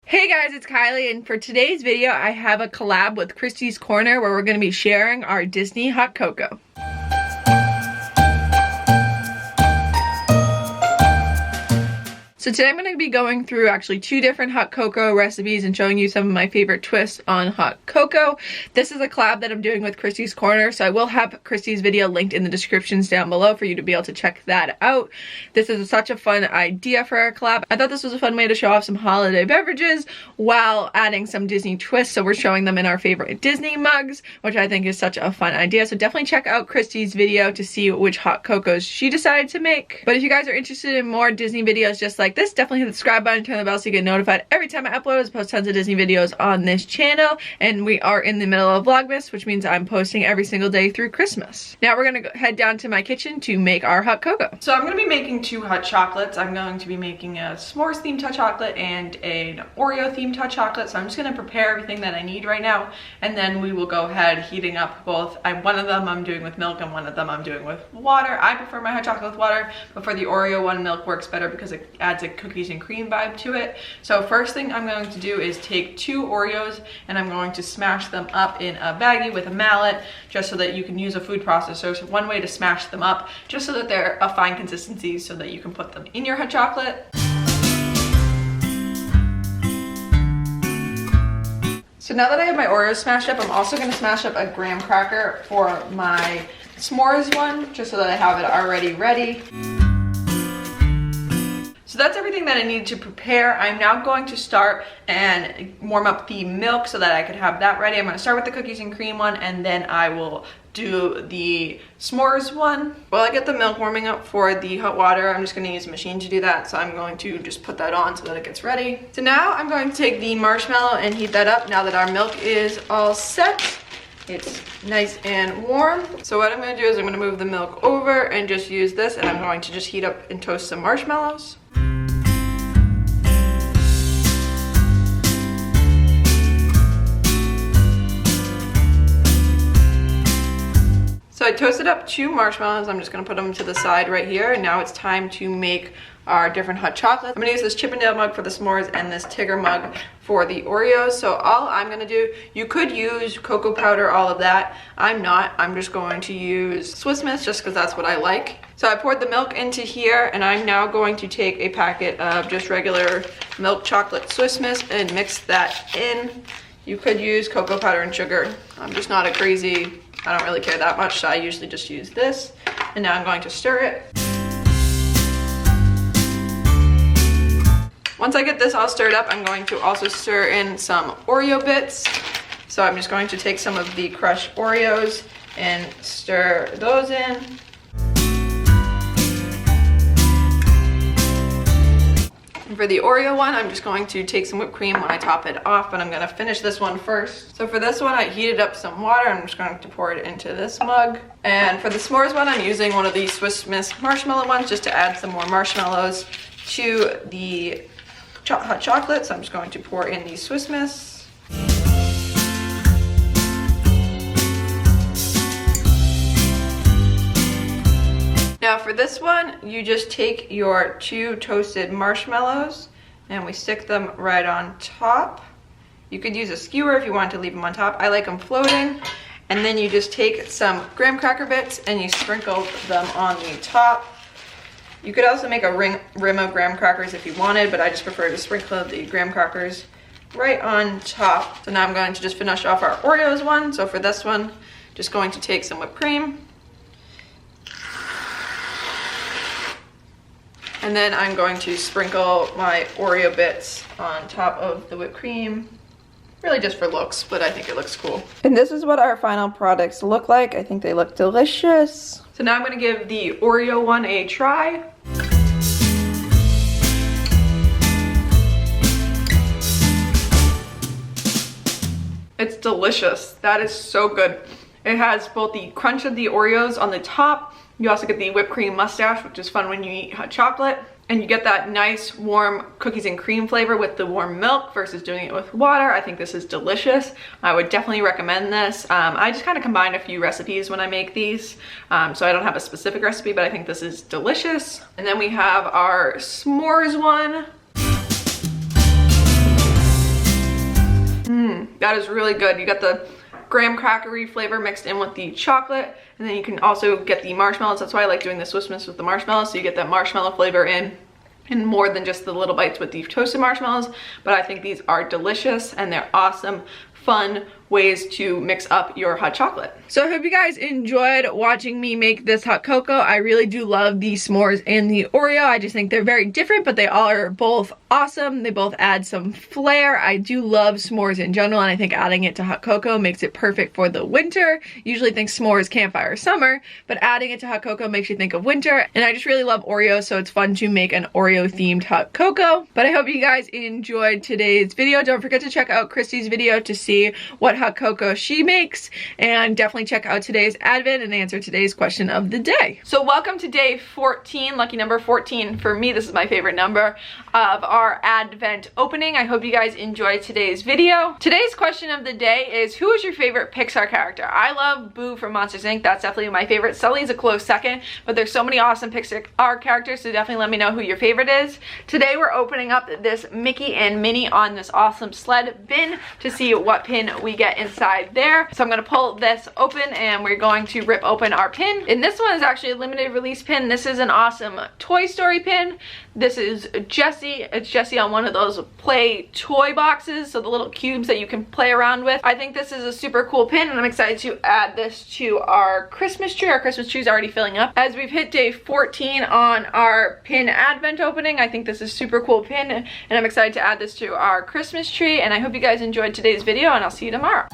Hey guys, it's Kylie, and for today's video I have a collab with Christy's Corner where we're going to be sharing our Disney hot cocoa. So today I'm going to be going through actually two different hot cocoa recipes and showing you some of my favorite twists on hot cocoa. This is a collab that I'm doing with Christy's Corner, so I will have Christy's video linked in the descriptions down below for you to be able to check that out. This is such a fun idea for our collab. I thought this was a fun way to show off some holiday beverages while adding some Disney twists, so we're showing them in our favorite Disney mugs, which I think is such a fun idea. So definitely check out Christy's video to see which hot cocos she decided to make. But if you guys are interested in more Disney videos just like this, definitely hit the subscribe button, turn the bell so you get notified every time I upload. I post tons of Disney videos on this channel, and we are in the middle of Vlogmas, which means I'm posting every single day through Christmas. Now we're gonna head down to my kitchen to make our hot cocoa. So I'm gonna be making two hot chocolates. I'm going to be making a s'mores themed hot chocolate and an Oreo themed hot chocolate. So I'm just gonna prepare everything that I need right now, and then we will go ahead heating up both. One of them I'm doing with milk and one of them I'm doing with water. I prefer my hot chocolate with water, but for the Oreo one, milk works better because it adds a cookies and cream vibe to it. So first thing I'm going to do is take two Oreos and I'm going to smash them up in a baggie with a mallet, just so that you can use a food processor. So one way to smash them up, just so that they're a fine consistency so that you can put them in your hot chocolate. So now that I have my Oreos smashed up, I'm also going to smash up a graham cracker for my s'mores one, just so that I have it already ready. So that's everything that I need to prepare. I'm now going to start and warm up the milk so that I could have that ready. I'm going to start with the cookies and cream one, and then I will do the s'mores one. While I get the milk warming up for the hot water, I'm just going to use a machine to do that. So I'm going to just put that on so that it gets ready. So now I'm going to take the marshmallow and heat that up now that our milk is all set. It's nice and warm. So what I'm going to do is I'm going to move the milk over and just use this, and I'm going to just heat up and toast some marshmallows. So I toasted up two marshmallows. I'm just gonna put them to the side right here. And now it's time to make our different hot chocolates. I'm gonna use this Chippendale mug for the s'mores and this Tigger mug for the Oreos. So all I'm gonna do, you could use cocoa powder, all of that. I'm not, I'm just going to use Swiss Miss just because that's what I like. So I poured the milk into here, and I'm now going to take a packet of just regular milk chocolate Swiss Miss and mix that in. You could use cocoa powder and sugar. I'm just not a crazy, I don't really care that much, so I usually just use this. And now I'm going to stir it. Once I get this all stirred up, I'm going to also stir in some Oreo bits. So I'm just going to take some of the crushed Oreos and stir those in. And for the Oreo one, I'm just going to take some whipped cream when I top it off, but I'm going to finish this one first. So for this one, I heated up some water. I'm just going to pour it into this mug. And for the s'mores one, I'm using one of these Swiss Miss marshmallow ones just to add some more marshmallows to the hot chocolate. So I'm just going to pour in the Swiss Miss. Now for this one, you just take your two toasted marshmallows and we stick them right on top. You could use a skewer if you want to leave them on top. I like them floating. And then you just take some graham cracker bits and you sprinkle them on the top. You could also make a rim of graham crackers if you wanted, but I just prefer to sprinkle the graham crackers right on top. So now I'm going to just finish off our Oreos one. So for this one, just going to take some whipped cream. And then I'm going to sprinkle my Oreo bits on top of the whipped cream. Really just for looks, but I think it looks cool. And this is what our final products look like. I think they look delicious. So now I'm gonna give the Oreo one a try. It's delicious. That is so good. It has both the crunch of the Oreos on the top. You also get the whipped cream mustache, which is fun when you eat hot chocolate. And you get that nice warm cookies and cream flavor with the warm milk versus doing it with water. I think this is delicious. I would definitely recommend this. I just kind of combine a few recipes when I make these. So I don't have a specific recipe, but I think this is delicious. And then we have our s'mores one. got is really good. You got the graham crackery flavor mixed in with the chocolate, and then you can also get the marshmallows. That's why I like doing the Swiss Miss with the marshmallows, so you get that marshmallow flavor in and more than just the little bites with the toasted marshmallows. But I think these are delicious and they're awesome, fun ways to mix up your hot chocolate. So I hope you guys enjoyed watching me make this hot cocoa. I really do love the s'mores and the Oreo. I just think they're very different, but they are both awesome. They both add some flair. I do love s'mores in general, and I think adding it to hot cocoa makes it perfect for the winter. Usually think s'mores, campfire, summer, but adding it to hot cocoa makes you think of winter. And I just really love Oreos, so it's fun to make an Oreo themed hot cocoa. But I hope you guys enjoyed today's video. Don't forget to check out Christy's video to see what hot cocoa she makes, and definitely check out today's advent and answer today's question of the day. So welcome to day 14, lucky number 14 for me. This is my favorite number of our advent opening. I hope you guys enjoyed today's video. Today's question of the day is, who is your favorite Pixar character? I love Boo from Monsters Inc. That's definitely my favorite. Sully's a close second, but there's so many awesome Pixar characters, so definitely let me know who your favorite is. Today we're opening up this Mickey and Minnie on this awesome sled bin to see what pin we get inside there. So I'm gonna pull this open and we're going to rip open our pin. And this one is actually a limited release pin. This is an awesome Toy Story pin. This is Jessie. It's Jessie on one of those play toy boxes, so the little cubes that you can play around with. I think this is a super cool pin, and I'm excited to add this to our Christmas tree. Our Christmas tree is already filling up. As we've hit day 14 on our pin advent opening, I think this is a super cool pin, and I'm excited to add this to our Christmas tree. And I hope you guys enjoyed today's video, and I'll see you tomorrow.